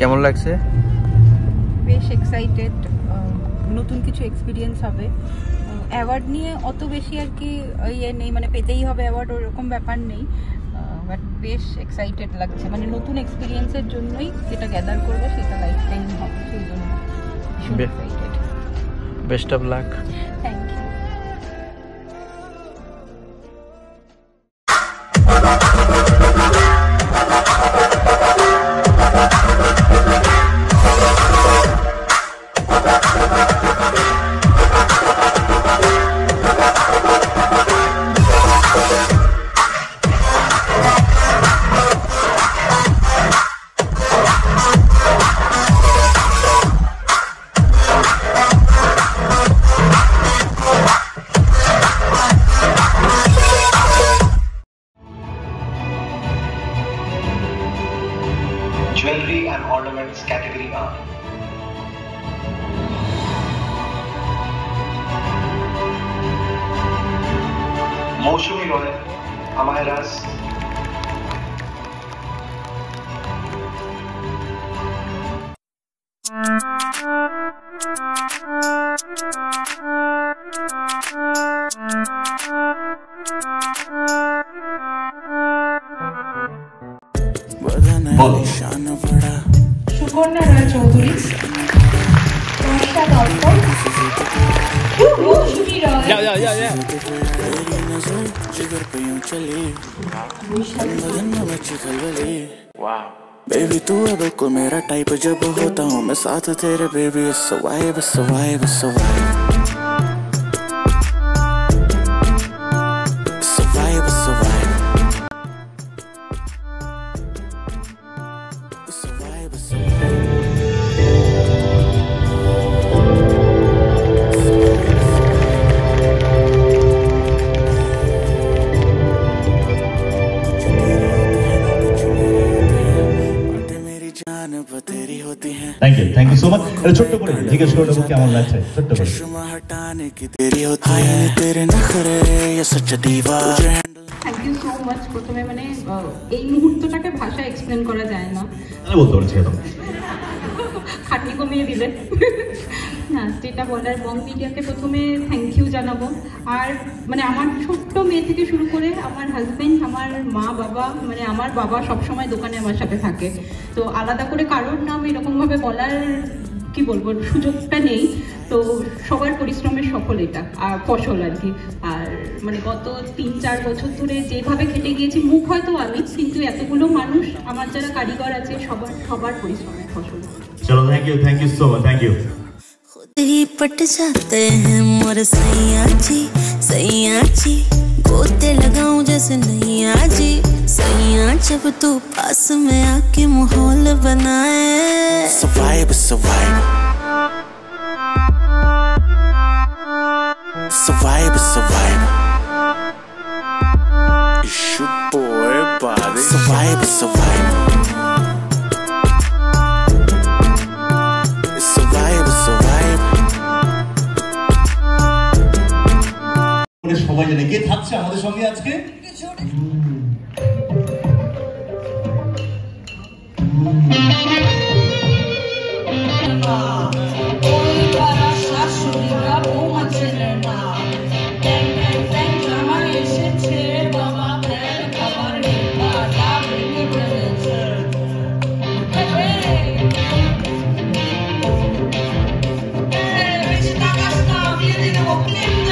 কেমন লাগছে? বেশ এক্সাইটেড, নতুন কিছু এক্সপিরিয়েন্স হবে। অ্যাওয়ার্ড নিয়ে অত বেশি আর কি ইয়ে নেই, মানে পেতেই হবে অ্যাওয়ার্ড ওরকম ব্যাপার নেই, বাট বেশ এক্সাইটেড লাগছে, মানে নতুন এক্সপিরিয়েন্সের জন্যই যেটা গ্যাদার করবো সেটা লাইফ টাইম হবে, সেই জন্য ভীষণ excited. Best of luck. Thank you. Jewelry and ornaments category are Moshumi Roy, Amairas, Sukanya Roy Chowdhury, Rasa Dutta, Mousumi Roy, baby तू है बिल्कुल मेरा टाइप, जब होता हूँ मैं साथ तेरे baby, it's a vibe, it's a vibe, it's a vibe, it's a vibe, it's a vibe, it's a vibe, it's a vibe. Thank you so much. ছোট্ট করে জিজ্ঞেস করে নেবো কেমন লাগছে, ছোট্ট করে। हटाने की देरी होती है तेरे नखरे, ये सच दीवा। Thank you so much. প্রথমে মানে এই মুহূর্তটাকে ভাষা এক্সপ্লেন করা যায় না, বলতে পারছি একদম খাটনি কমিয়ে দিলে না, যেটা বলার বং মিডিয়াকে প্রথমে থ্যাংক ইউ জানাবো। আর মানে আমার ছোট্ট মেয়ে থেকে শুরু করে আমার হাজব্যান্ড, আমার মা বাবা, মানে আমার বাবা সবসময় দোকানে আমার সাথে থাকে, তো আলাদা করে কারোর নাম এরকমভাবে বলার কি বলবো সুযোগটা নেই, তো সবার পরিশ্রমের সফল এটা আর ফসল আর কি। আর মানে গত 3-4 বছর ধরে যেভাবে খেটে গিয়েছি, মুখ হয়তো আমি, কিন্তু এতগুলো মানুষ আমার যারা কারিগর আছে সবার পরিশ্রমের ফসল। চলো thank you so much, thank you. ही पट जाते हैं मोर सैया जी, गोते लगाऊं जैसे नैया जी, सैया जब तू पास में आके माहौल बनाए, It's a vibe, it's a vibe, it's a vibe, it's a vibe, it's your boy body, it's a vibe, it's a vibe, it's a vibe, it's a vibe. সবাই জানে কে থাকছে আমাদের সঙ্গে আজকে। Vieni,